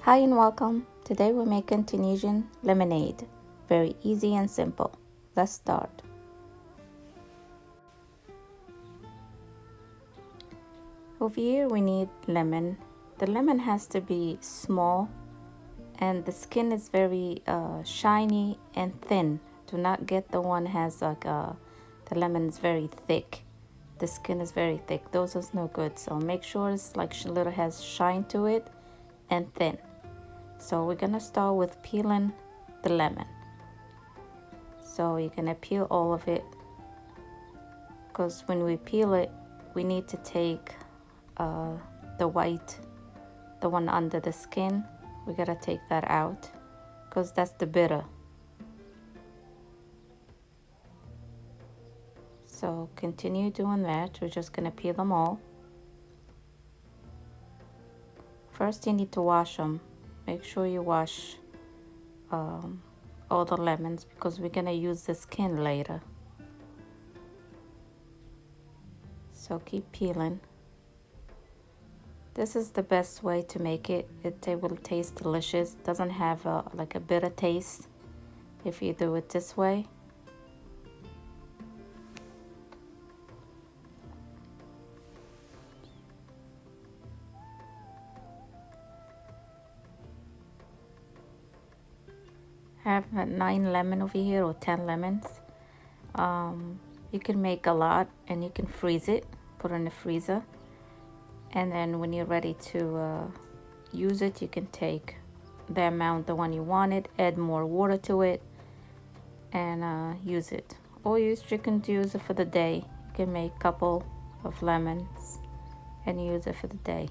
Hi and welcome. Today we're making Tunisian lemonade. Very easy and simple. Let's start. Over here we need lemon. The lemon has to be small and the skin is very shiny and thin. Do not get the one has the lemon is very thick. The skin is very thick. Those is no good. So make sure it's like a little has shine to it and thin. So we're gonna start with peeling the lemon. So you're gonna peel all of it, because when we peel it, we need to take the white, the one under the skin. We gotta take that out because that's the bitter. So continue doing that. We're just gonna peel them all. First you need to wash them. Make sure you wash all the lemons because we're gonna use the skin later. So keep peeling. This is the best way to make it. It will taste delicious. Doesn't have like a bitter taste if you do it this way. I have 9 lemon over here, or 10 lemons. You can make a lot and you can freeze it, put it in the freezer, and then when you're ready to use it, you can take the amount, the one you wanted, add more water to it, and use it. Or you can use it for the day. You can make a couple of lemons and use it for the day.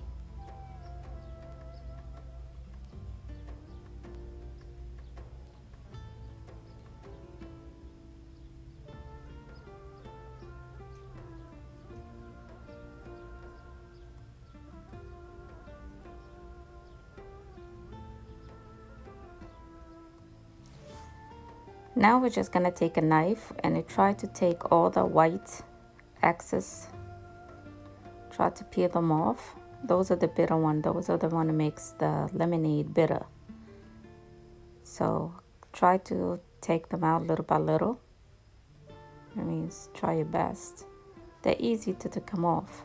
Now we're just gonna take a knife and you try to take all the white excess. Try to peel them off. Those are the bitter one. Those are the one that makes the lemonade bitter. So try to take them out little by little. That means try your best. They're easy to come off,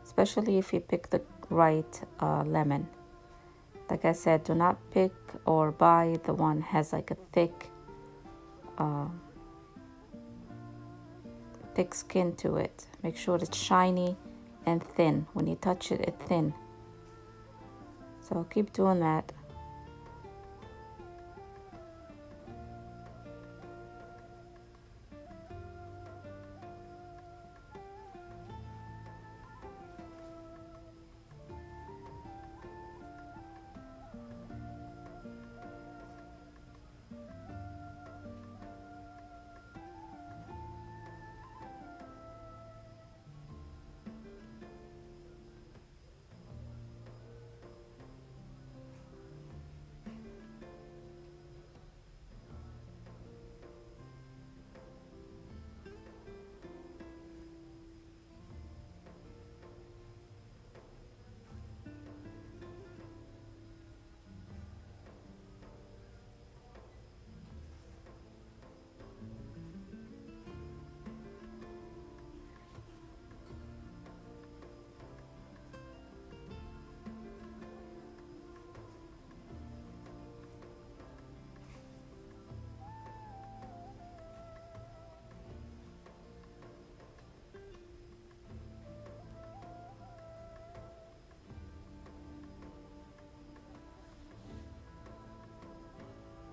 especially if you pick the right lemon. Like I said, do not pick or buy the one has like a thick skin to it. Make sure it's shiny and thin. When you touch it, it's thin. So keep doing that.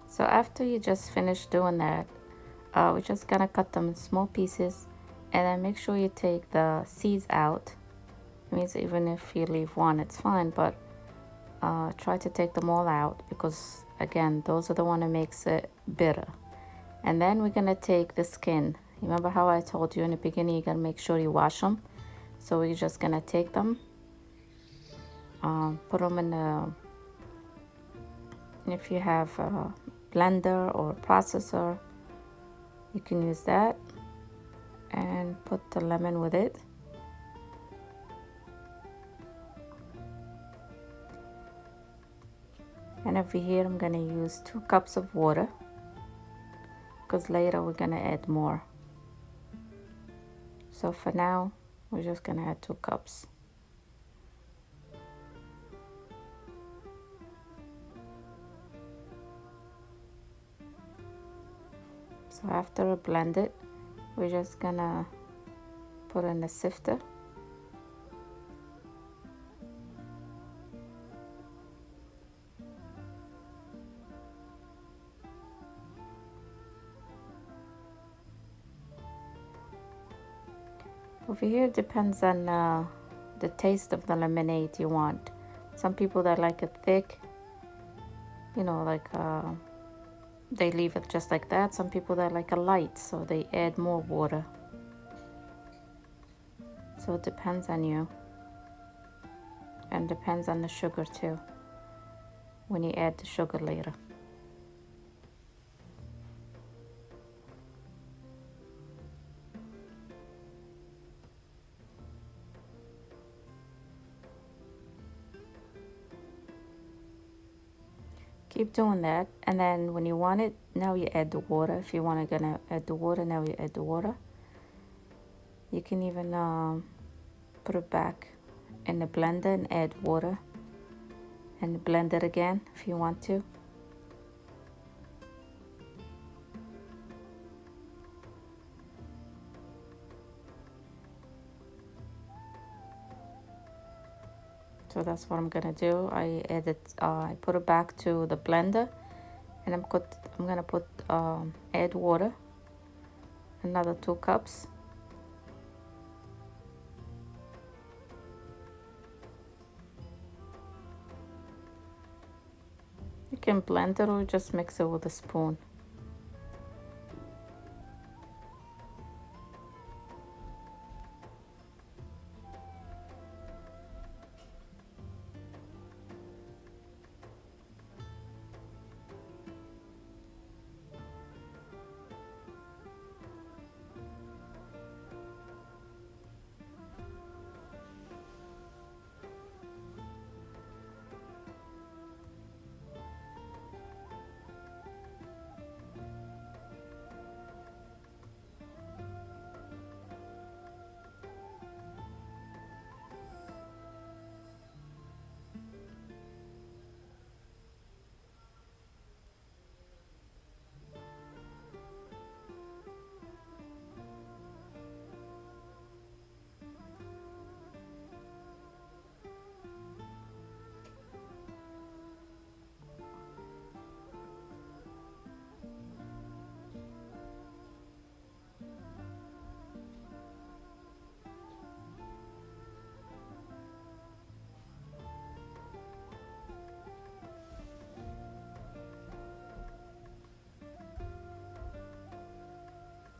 So after you just finish doing that, we're just gonna cut them in small pieces, and then make sure you take the seeds out. It means even if you leave one, it's fine, but try to take them all out, because again, those are the one that makes it bitter. And then we're gonna take the skin. Remember how I told you in the beginning, you gotta make sure you wash them. So we're just gonna take them, put them in the, if you have a blender or processor, you can use that, and put the lemon with it. And over here I'm gonna use 2 cups of water because later we're gonna add more. So for now, we're just gonna add 2 cups. So after I blend it, we're just gonna put in the sifter. Over here depends on the taste of the lemonade you want. Some people that like it thick, you know, like they leave it just like that. Some people that like a light, so they add more water. So it depends on you, and depends on the sugar too, when you add the sugar later. Keep doing that, and then when you want it, now you add the water. If you want to gonna add the water, now you add the water. You can even put it back in the blender and add water and blend it again if you want to. So that's what I'm gonna do. I put it back to the blender, and I'm gonna put add water, another 2 cups. You can blend it or just mix it with a spoon.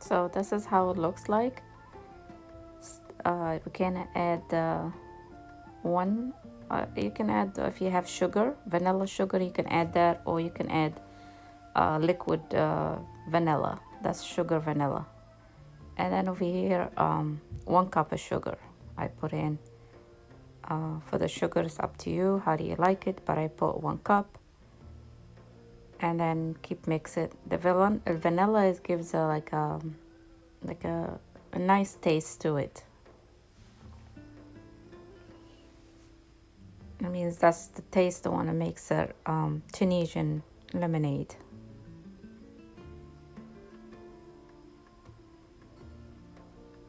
So this is how it looks like. We can add you can add, if you have sugar, vanilla sugar, you can add that, or you can add liquid vanilla. That's sugar vanilla. And then over here, 1 cup of sugar I put in. For the sugar, it's up to you. How do you like it? But I put 1 cup. And then keep mix it. The vanilla gives a nice taste to it. It means that's the taste the one that makes it Tunisian lemonade.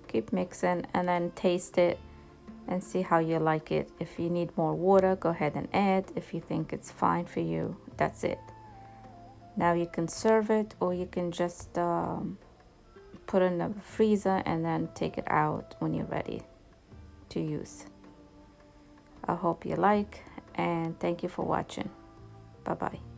Keep mixing and then taste it and see how you like it. If you need more water, go ahead and add. If you think it's fine for you, that's it. Now you can serve it, or you can just put it in the freezer and then take it out when you're ready to use. I hope you like, and thank you for watching. Bye bye.